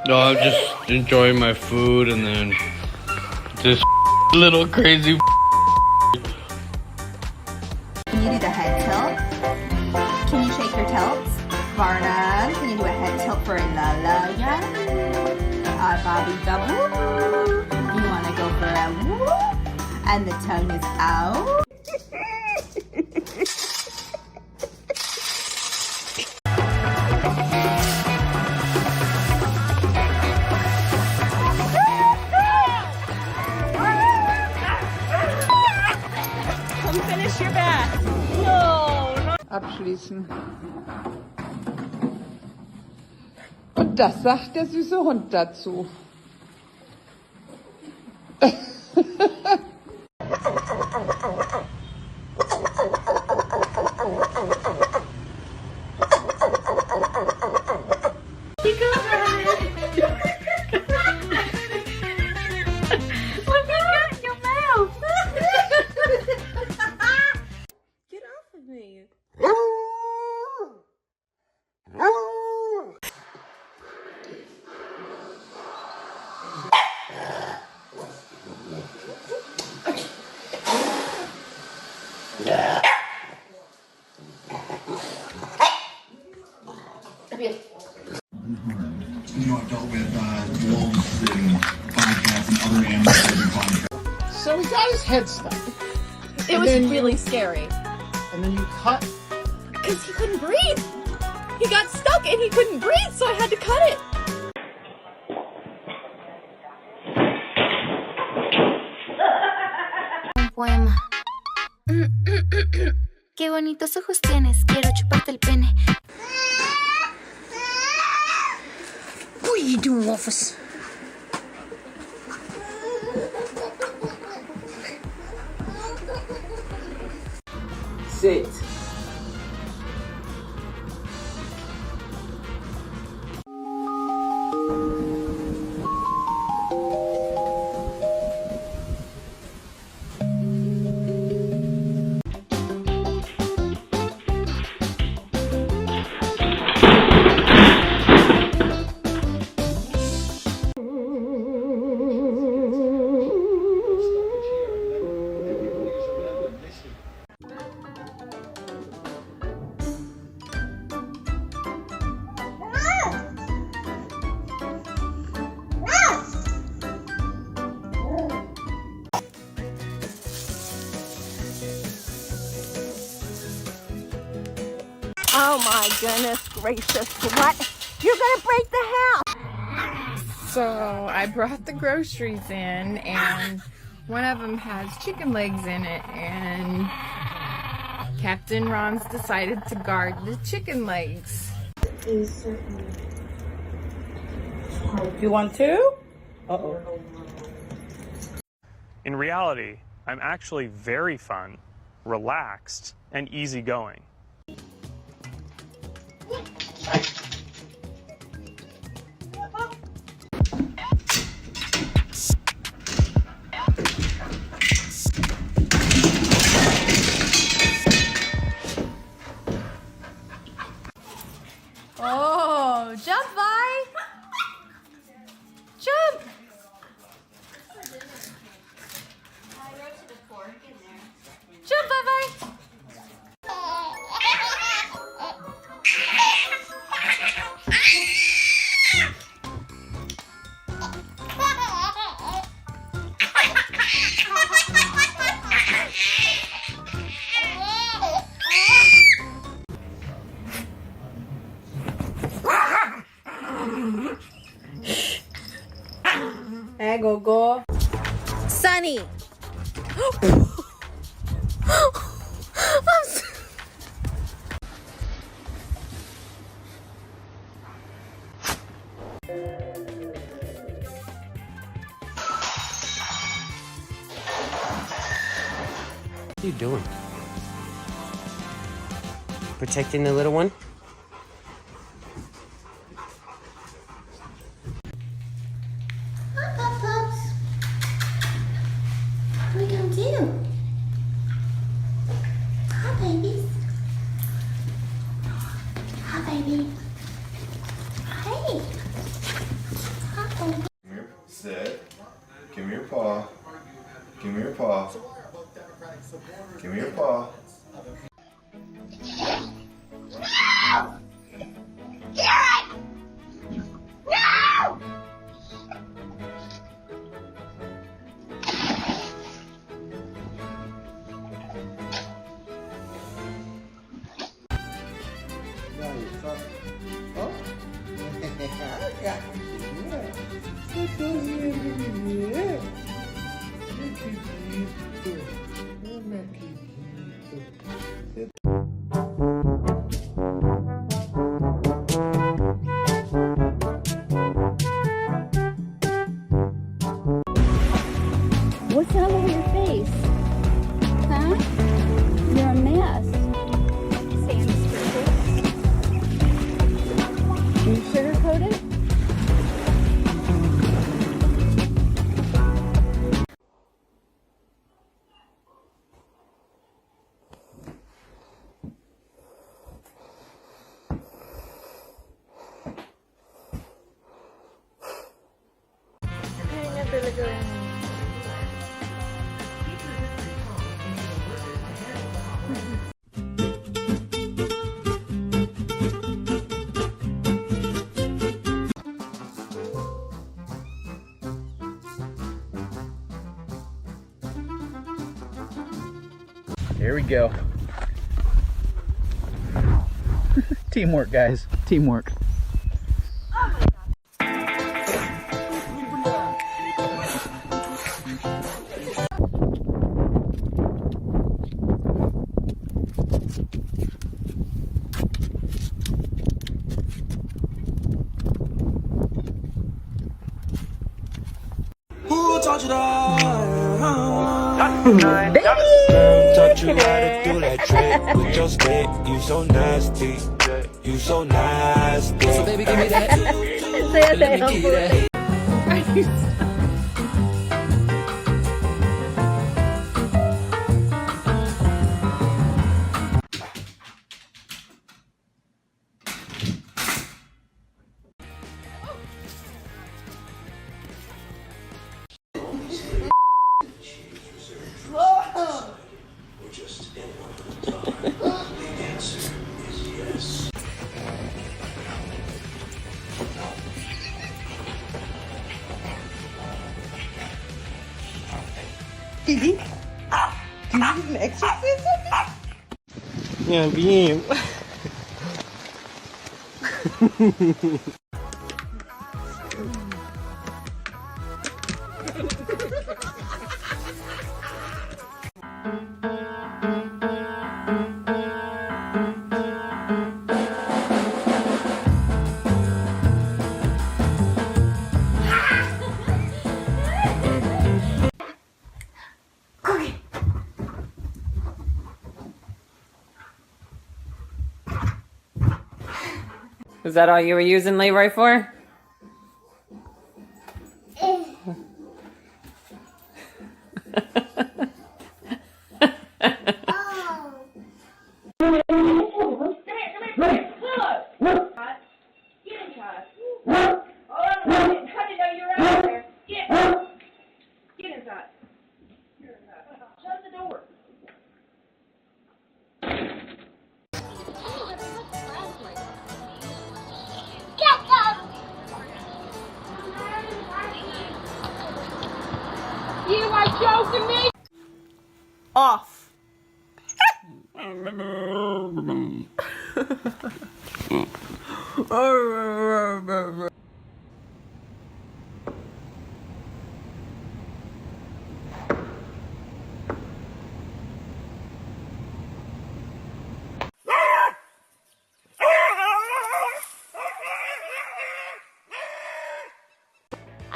No, I'm just enjoying my food and then this little crazy. Can you do the head tilt? Can you shake your tilts? Varna, can you do a head tilt for La La Ya? Bobby double. You want to go for a whoop? And the tongue is out. Come finish your bath. No, no. Abschließen. Und das sagt der süße Hund dazu. Get off of me. I've dealt with wolves and bobcats and other animals that have been contracted. So he got his head stuck. It was really scary. And then you cut. Because he couldn't breathe. He got stuck and he couldn't breathe, so I had to cut it. Un poema. Qué bonitos ojos tienes, quiero chuparte el pene. What are you doing, Wolfus? Sit. Oh my goodness gracious, what? You're gonna break the house! So I brought the groceries in and one of them has chicken legs in it and Captain Ron's decided to guard the chicken legs. You want to? Uh-oh. In reality, I'm actually very fun, relaxed, and easygoing. Oh, jump, Vi! Jump! Jump, Vi! Hey, go. Sunny! What are you doing? Protecting the little one? Hi, Pups. What are we gonna do? Hi, babies. Hi, baby. Hey. Give me your paw. What's all over your face? Huh? You're a mess. Sand sprinkles. You sugarcoat it? Here we go. Teamwork, guys. Teamwork. Who taught you that? Taught you how to do that trick with your stick. You so nasty. You so nasty. So baby, give me that. Let me give you that. Did an exorcism? Yeah, bien. Is that all you were using Leroy for? You are joking me? Off. I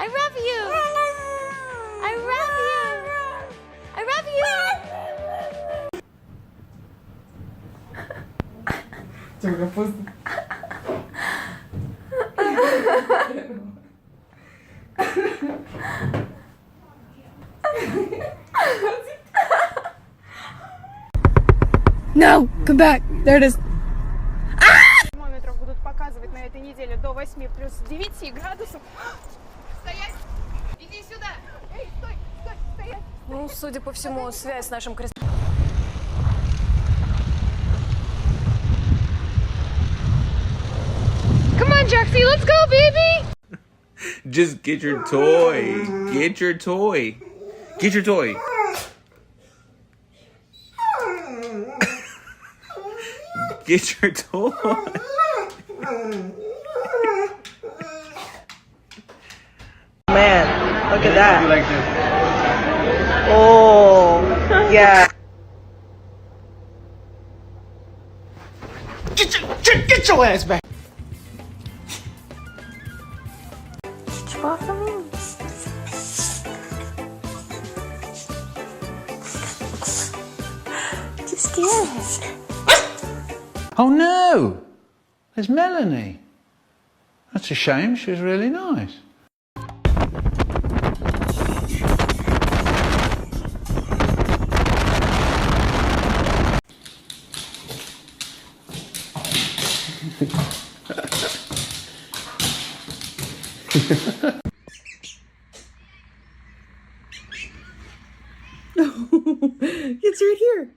love you. I love you. I love you. No, come back. There it is. Термометров будут показывать на этой неделе до 8 плюс 9 градусов. Стоять! Иди сюда! Эй, стой! Стой! Стоять! Ну, судя по всему, связь с нашим крестом. Jaxie, let's go, baby! Just get your toy. Get your toy. Get your toy. Get your toy. Man, look at that. Oh, yeah. Get your ass back. Just scared. Oh no! There's Melanie. That's a shame, she was really nice. It's right here.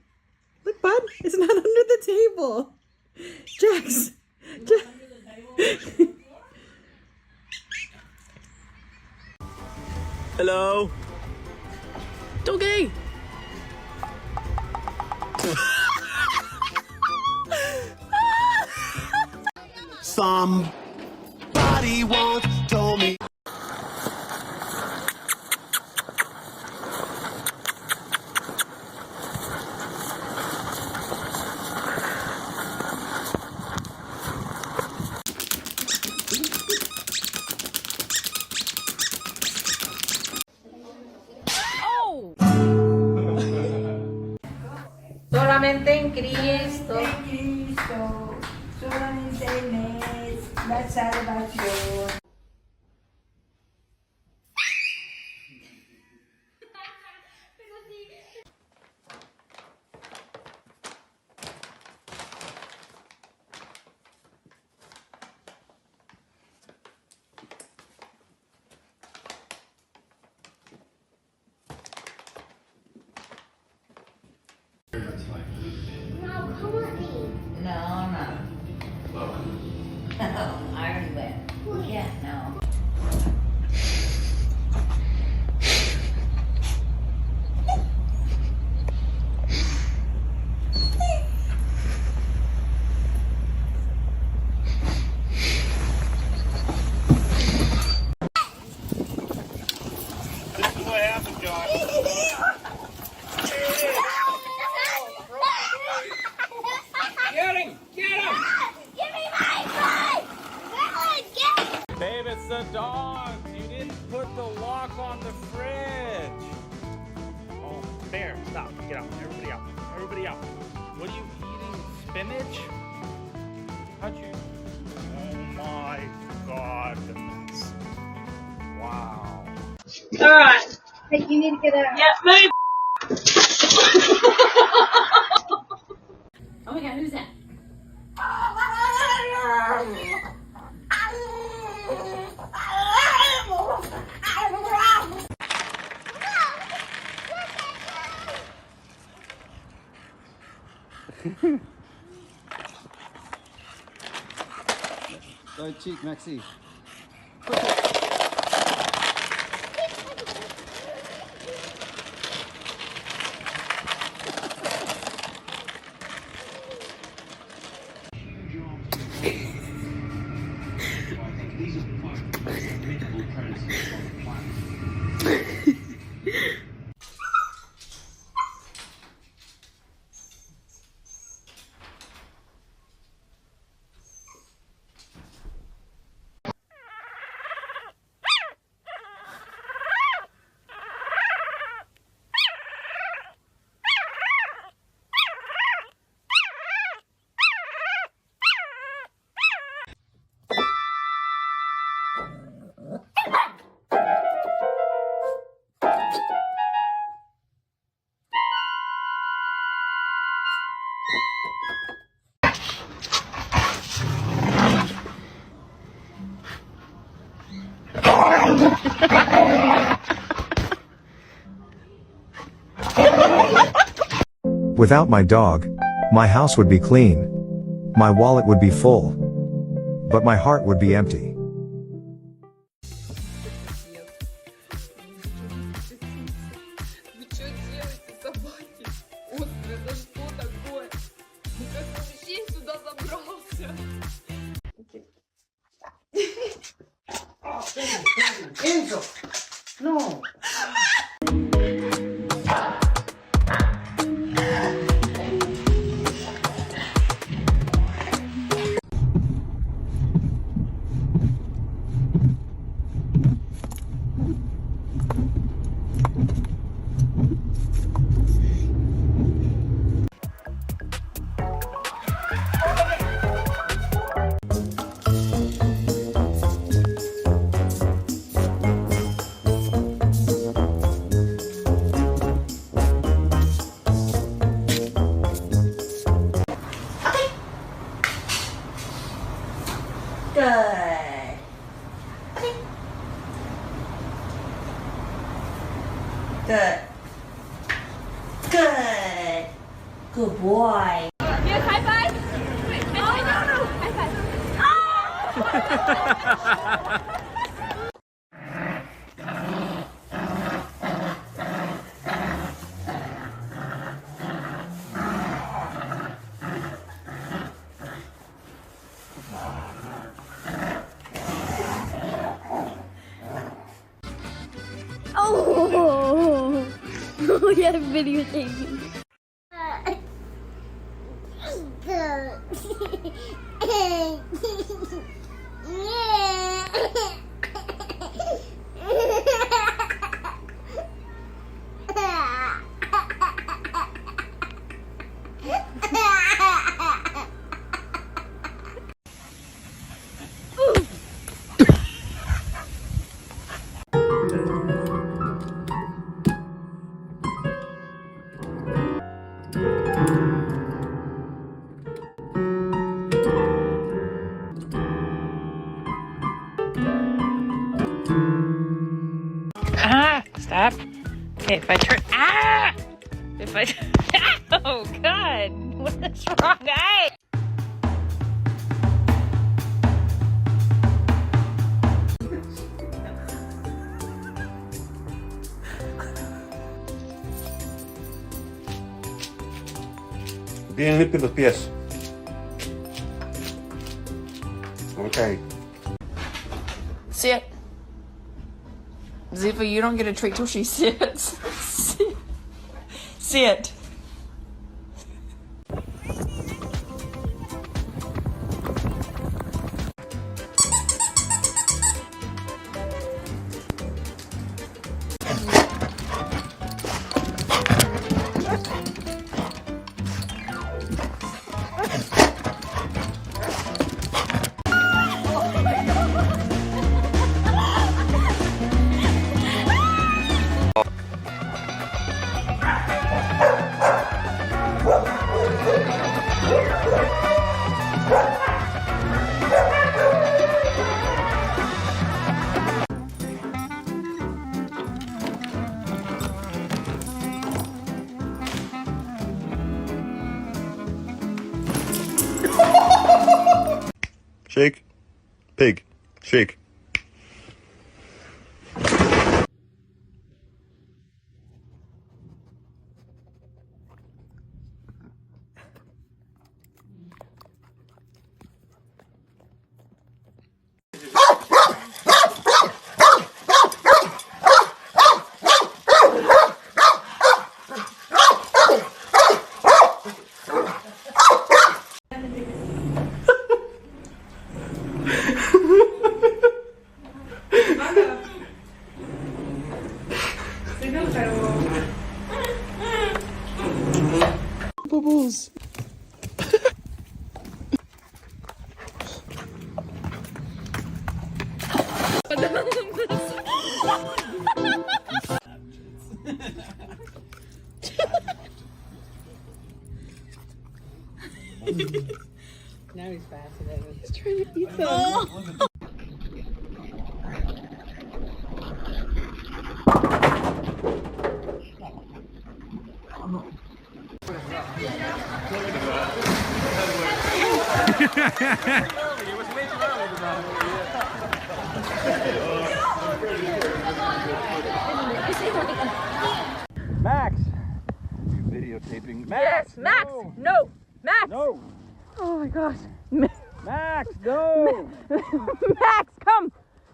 Look, bud. It's not under the table. Jax. Hello? Doggy. Somebody once told me. Solamente en Cristo. Solamente en Él, la salvación. I already went. Yeah, no. This is what happened, John. Get him! Get him! Give me my toy! Babe, it's the dogs. You didn't put the lock on the fridge. Oh, Bear, stop. Get out. Everybody out. Everybody out. What are you eating? Spinach? How'd you? Oh my God. Wow. All right. Hey, you need to get out. Yeah, move. Oh my God, who's that? Go cheek, Maxie. Without my dog, my house would be clean. My wallet would be full. but my heart would be empty. Enzo! No! Good. Good. Good. Good boy. Yes, high five. Wait, oh, no. High five. Oh, oh yeah, videotaping. Ah! Stop. Okay, if I turn. Ah! If I. Oh, God! What's wrong? Hey! Tienen limpios los pies. Okay. Sit. Ziva, you don't get a treat till she sits. Sit. Shake. Pig. Shake. Bubbles. Now he's fascinated. He's trying to eat them. It was way too early. Max! You videotaping? Max! Yes, Max! No! Max! No! Oh my gosh. Max, no! Max, come!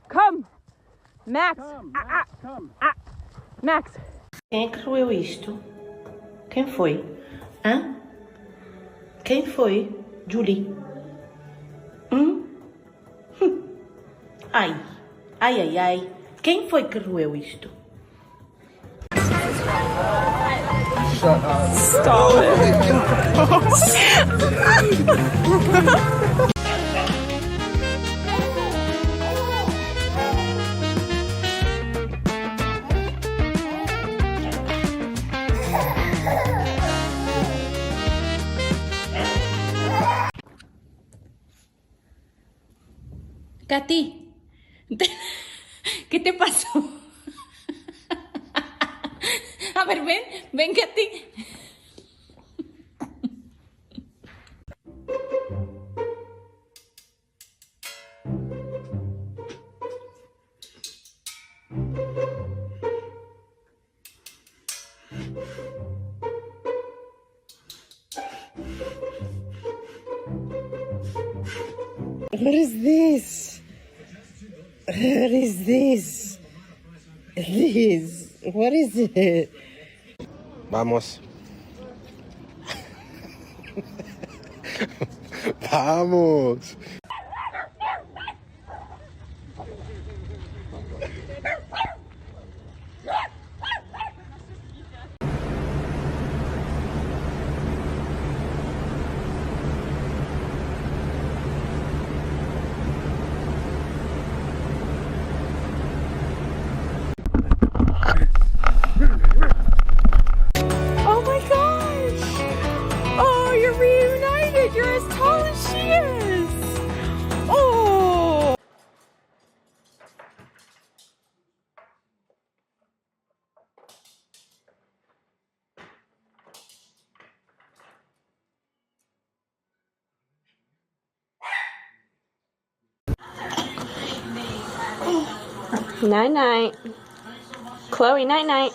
Come! Max! Come, Max, come! Max! Quem é que roeu isto? Quem foi? Hã? Quem foi? Julie? Ai, ai, ai, ai. Quem foi que roeu isto? Stop Katy, ¿qué te pasó? A ver, ven, Katy. What is this? What is this? What is it? Vamos. Vamos. Oh my gosh! Oh, you're reunited! You're as tall as she is! Oh! Night night. Chloe, night night.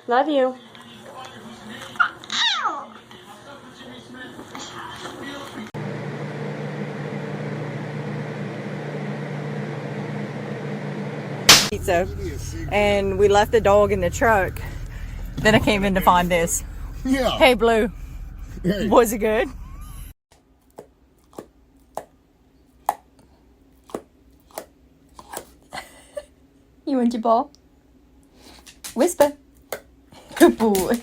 Love you. Pizza, and we left the dog in the truck. Then I came in to find this. Yeah. Hey, Blue. Hey. Was it good? You want your ball? Whisper. Good boy.